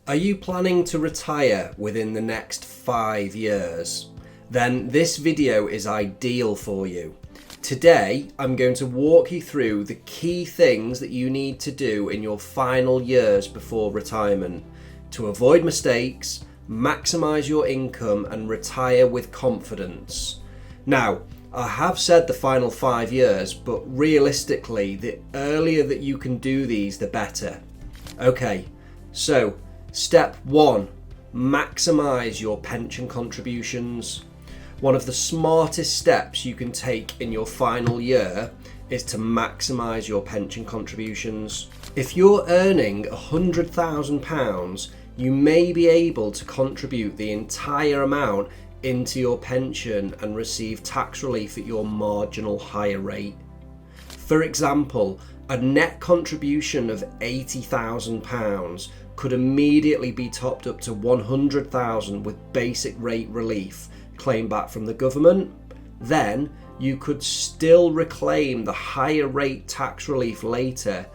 Are you planning to retire within the next 5 years? Then this video is ideal for you. Today, I'm going to walk you through the key things that you need to do in your final years before retirement to avoid mistakes, maximise your income and retire with confidence. Now, I have said the final 5 years, but realistically, the earlier that you can do these, the better. Okay, so step 1, maximise your pension contributions. One of the smartest steps you can take in your final year is to maximise your pension contributions. If you're earning £100,000, you may be able to contribute the entire amount into your pension and receive tax relief at your marginal higher rate. For example, a net contribution of £80,000 could immediately be topped up to £100,000 with basic rate relief claimed back from the government. Then you could still reclaim the higher rate tax relief later,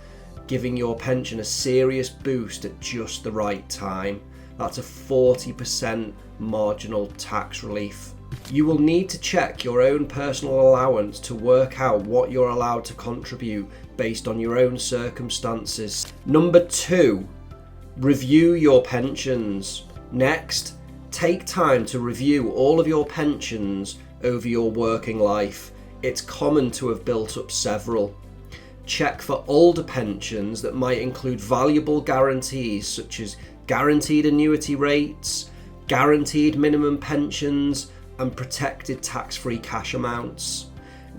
giving your pension a serious boost at just the right time. That's a 40% marginal tax relief. You will need to check your own personal allowance to work out what you're allowed to contribute based on your own circumstances. Number 2, review your pensions. Next, take time to review all of your pensions over your working life. It's common to have built up several. Check for older pensions that might include valuable guarantees such as guaranteed annuity rates, guaranteed minimum pensions, and protected tax-free cash amounts.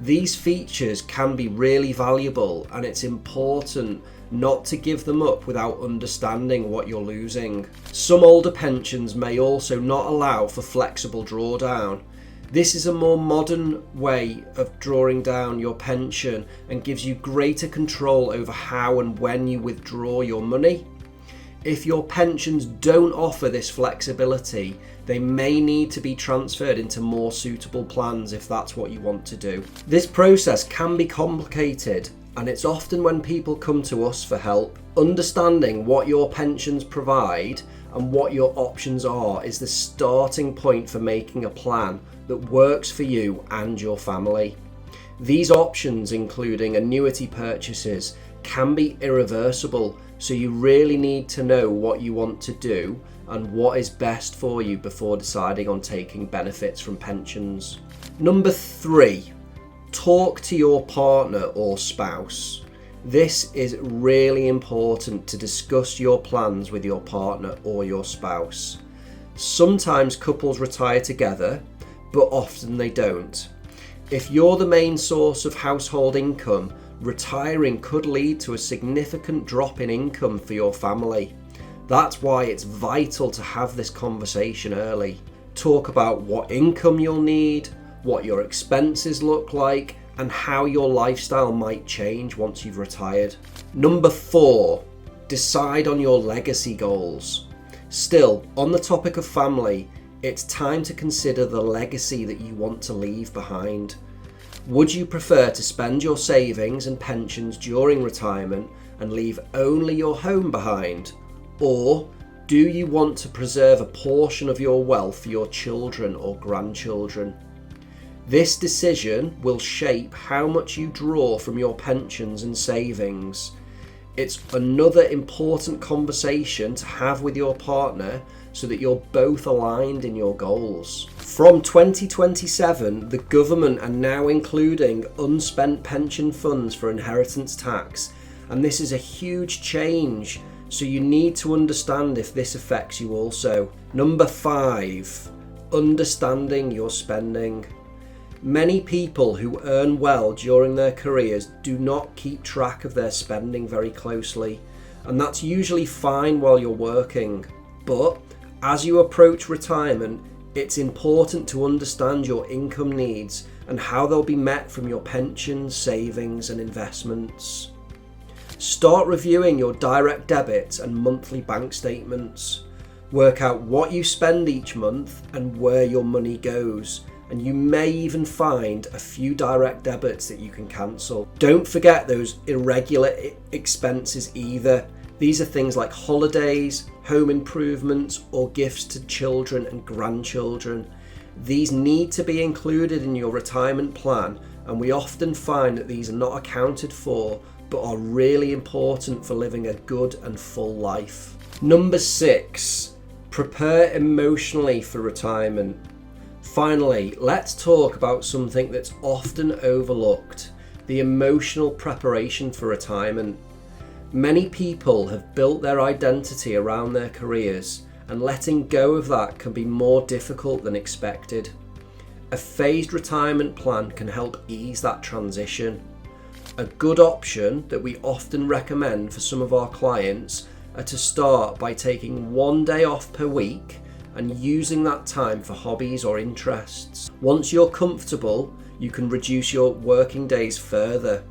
These features can be really valuable, and it's important not to give them up without understanding what you're losing. Some older pensions may also not allow for flexible drawdown. This is a more modern way of drawing down your pension and gives you greater control over how and when you withdraw your money. If your pensions don't offer this flexibility, they may need to be transferred into more suitable plans if that's what you want to do. This process can be complicated, and it's often when people come to us for help. Understanding what your pensions provide and what your options are is the starting point for making a plan that works for you and your family. These options, including annuity purchases, can be irreversible, so you really need to know what you want to do and what is best for you before deciding on taking benefits from pensions. Number 3, talk to your partner or spouse. This is really important to discuss your plans with your partner or your spouse. Sometimes couples retire together, but often they don't. If you're the main source of household income, retiring could lead to a significant drop in income for your family. That's why it's vital to have this conversation early. Talk about what income you'll need, what your expenses look like, and how your lifestyle might change once you've retired. Number 4, decide on your legacy goals. Still, on the topic of family, it's time to consider the legacy that you want to leave behind. Would you prefer to spend your savings and pensions during retirement and leave only your home behind? Or do you want to preserve a portion of your wealth for your children or grandchildren? This decision will shape how much you draw from your pensions and savings. It's another important conversation to have with your partner so that you're both aligned in your goals. From 2027, the government are now including unspent pension funds for inheritance tax, and this is a huge change, so you need to understand if this affects you also. Number 5, understanding your spending. Many people who earn well during their careers do not keep track of their spending very closely, and that's usually fine while you're working. But as you approach retirement, it's important to understand your income needs and how they'll be met from your pensions, savings, and investments. Start reviewing your direct debits and monthly bank statements. Work out what you spend each month and where your money goes, and you may even find a few direct debits that you can cancel. Don't forget those irregular expenses either. These are things like holidays, home improvements, or gifts to children and grandchildren. These need to be included in your retirement plan, and we often find that these are not accounted for but are really important for living a good and full life. Number 6, prepare emotionally for retirement. Finally, let's talk about something that's often overlooked: the emotional preparation for retirement. Many people have built their identity around their careers, and letting go of that can be more difficult than expected. A phased retirement plan can help ease that transition. A good option that we often recommend for some of our clients are to start by taking 1 day off per week and using that time for hobbies or interests. Once you're comfortable, you can reduce your working days further,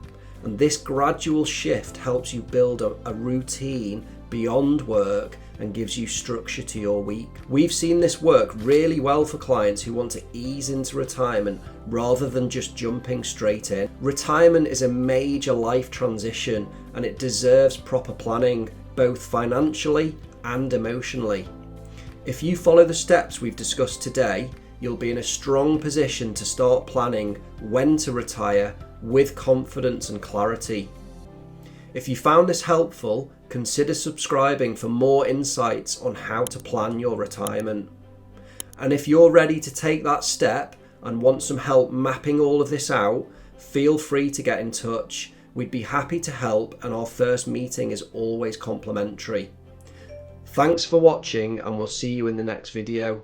and this gradual shift helps you build a routine beyond work and gives you structure to your week. We've seen this work really well for clients who want to ease into retirement rather than just jumping straight in. Retirement is a major life transition, and it deserves proper planning, both financially and emotionally. If you follow the steps we've discussed today, you'll be in a strong position to start planning when to retire with confidence and clarity. If you found this helpful, consider subscribing for more insights on how to plan your retirement. And if you're ready to take that step and want some help mapping all of this out, feel free to get in touch. We'd be happy to help, and our first meeting is always complimentary. Thanks for watching, and we'll see you in the next video.